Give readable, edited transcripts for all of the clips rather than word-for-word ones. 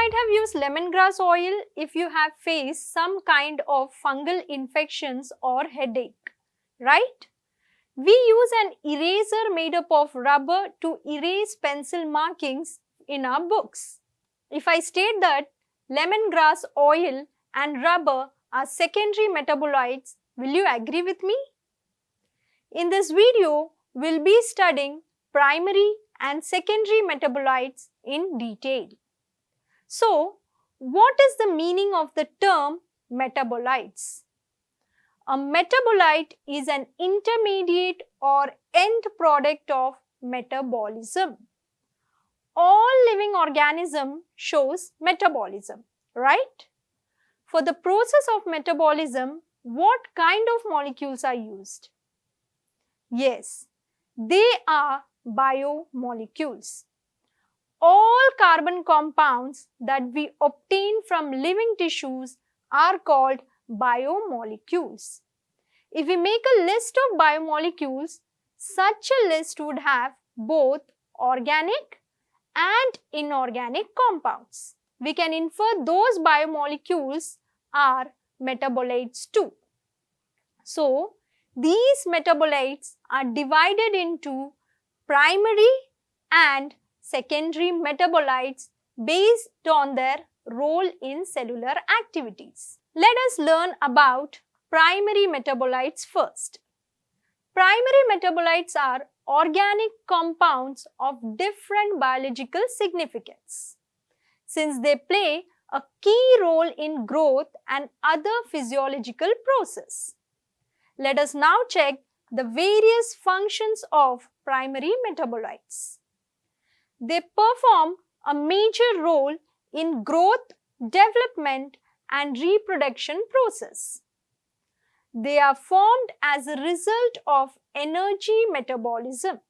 might have used lemongrass oil if you have faced some kind of fungal infections or headache, right? We use an eraser made up of rubber to erase pencil markings in our books. If I state that lemongrass oil and rubber are secondary metabolites, will you agree with me? In this video, we'll be studying primary and secondary metabolites in detail. So, what is the meaning of the term metabolites? A metabolite is an intermediate or end product of metabolism. All living organism shows metabolism, right? For the process of metabolism, what kind of molecules are used? Yes, they are biomolecules. All carbon compounds that we obtain from living tissues are called biomolecules. If we make a list of biomolecules, such a list would have both organic and inorganic compounds. We can infer those biomolecules are metabolites too. So, these metabolites are divided into primary and secondary metabolites based on their role in cellular activities. Let us learn about primary metabolites first. Primary metabolites are organic compounds of different biological significance, since they play a key role in growth and other physiological processes. Let us now check the various functions of primary metabolites. They perform a major role in growth, development, and reproduction process. They are formed as a result of energy metabolism.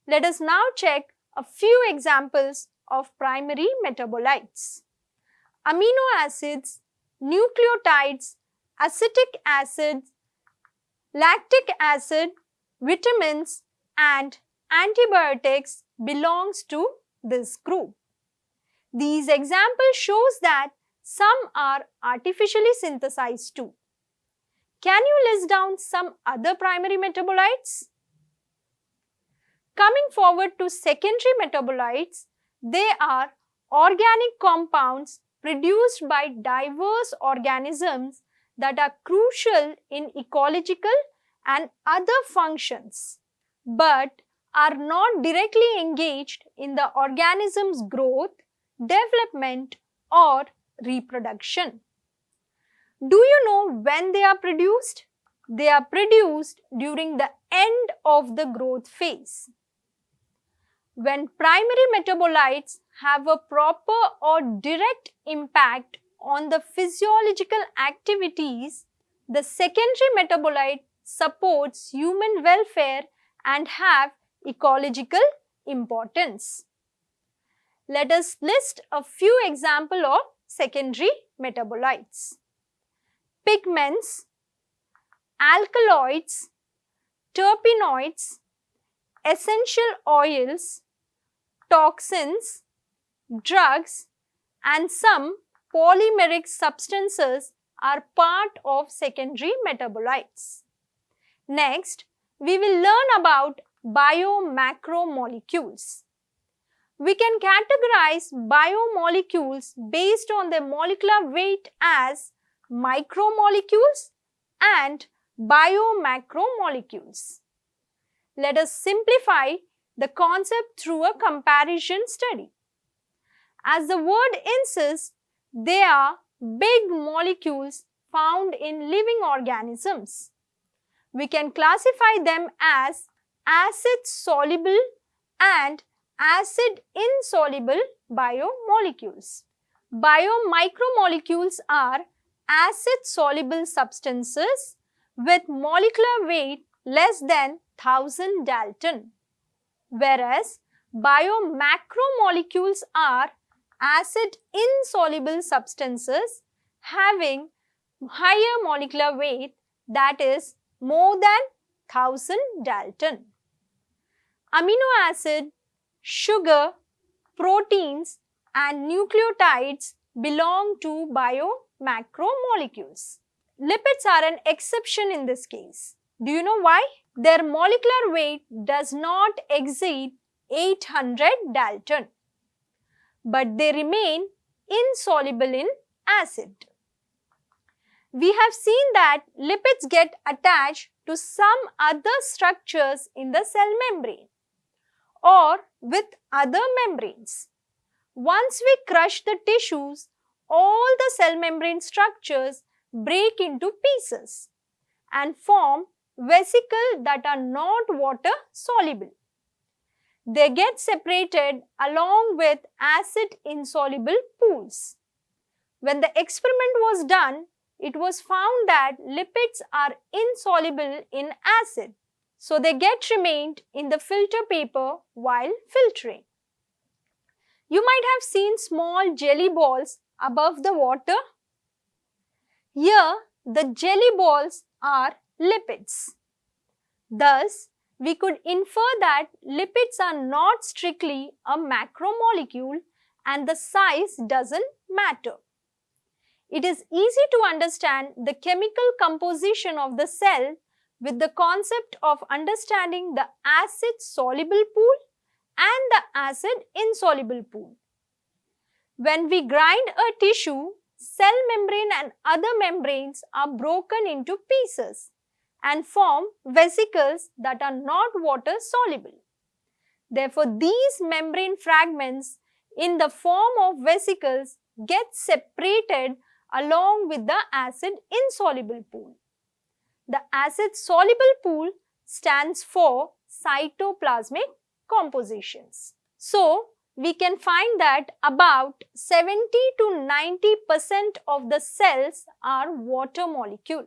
Let us now check a few examples of primary metabolites. Amino acids, nucleotides, acetic acid, lactic acid, vitamins, and antibiotics belongs to this group. These examples shows that some are artificially synthesized too. Can you list down some other primary metabolites? Coming forward to secondary metabolites, they are organic compounds produced by diverse organisms that are crucial in ecological and other functions, but are not directly engaged in the organism's growth, development, or reproduction. Do you know when they are produced? They are produced during the end of the growth phase. When primary metabolites have a proper or direct impact on the physiological activities, the secondary metabolite supports human welfare and have ecological importance. Let us list a few examples of secondary metabolites. Pigments, alkaloids, terpenoids, essential oils, toxins, drugs, and some polymeric substances are part of secondary metabolites. Next, we will learn about biomacromolecules. We can categorize biomolecules based on their molecular weight as micromolecules and biomacromolecules. Let us simplify the concept through a comparison study. As the word insists, they are big molecules found in living organisms. We can classify them as acid-soluble and acid-insoluble biomolecules. Biomicromolecules are acid-soluble substances with molecular weight less than 1000 Dalton, whereas biomacromolecules are acid-insoluble substances having higher molecular weight, that is more than 1000 Dalton. Amino acid, sugar, proteins, and nucleotides belong to biomacromolecules. Lipids are an exception in this case. Do you know why? Their molecular weight does not exceed 800 Dalton, but they remain insoluble in acid. We have seen that lipids get attached to some other structures in the cell membrane or with other membranes. Once we crush the tissues, all the cell membrane structures break into pieces and form vesicles that are not water soluble. They get separated along with acid insoluble pools. When the experiment was done, it was found that lipids are insoluble in acid, so they get remained in the filter paper while filtering. You might have seen small jelly balls above the water. Here, the jelly balls are lipids. Thus, we could infer that lipids are not strictly a macromolecule and the size doesn't matter. It is easy to understand the chemical composition of the cell with the concept of understanding the acid-soluble pool and the acid-insoluble pool. When we grind a tissue, cell membrane and other membranes are broken into pieces and form vesicles that are not water soluble. Therefore, these membrane fragments in the form of vesicles get separated along with the acid-insoluble pool. The acid-soluble pool stands for cytoplasmic compositions. So, we can find that about 70 to 90% of the cells are water molecule.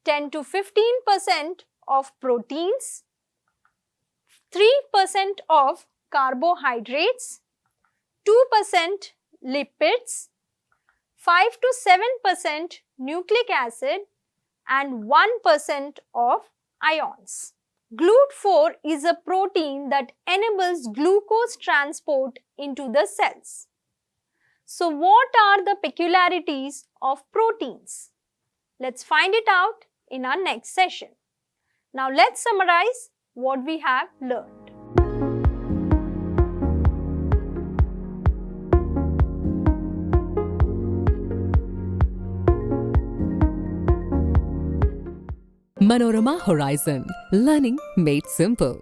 10 to 15% of proteins, 3% of carbohydrates, 2% lipids, 5 to 7% nucleic acid and 1% of ions. GLUT4 is a protein that enables glucose transport into the cells. So what are the peculiarities of proteins? Let's find it out in our next session. Now let's summarize what we have learned. Manorama Horizon. Learning made simple.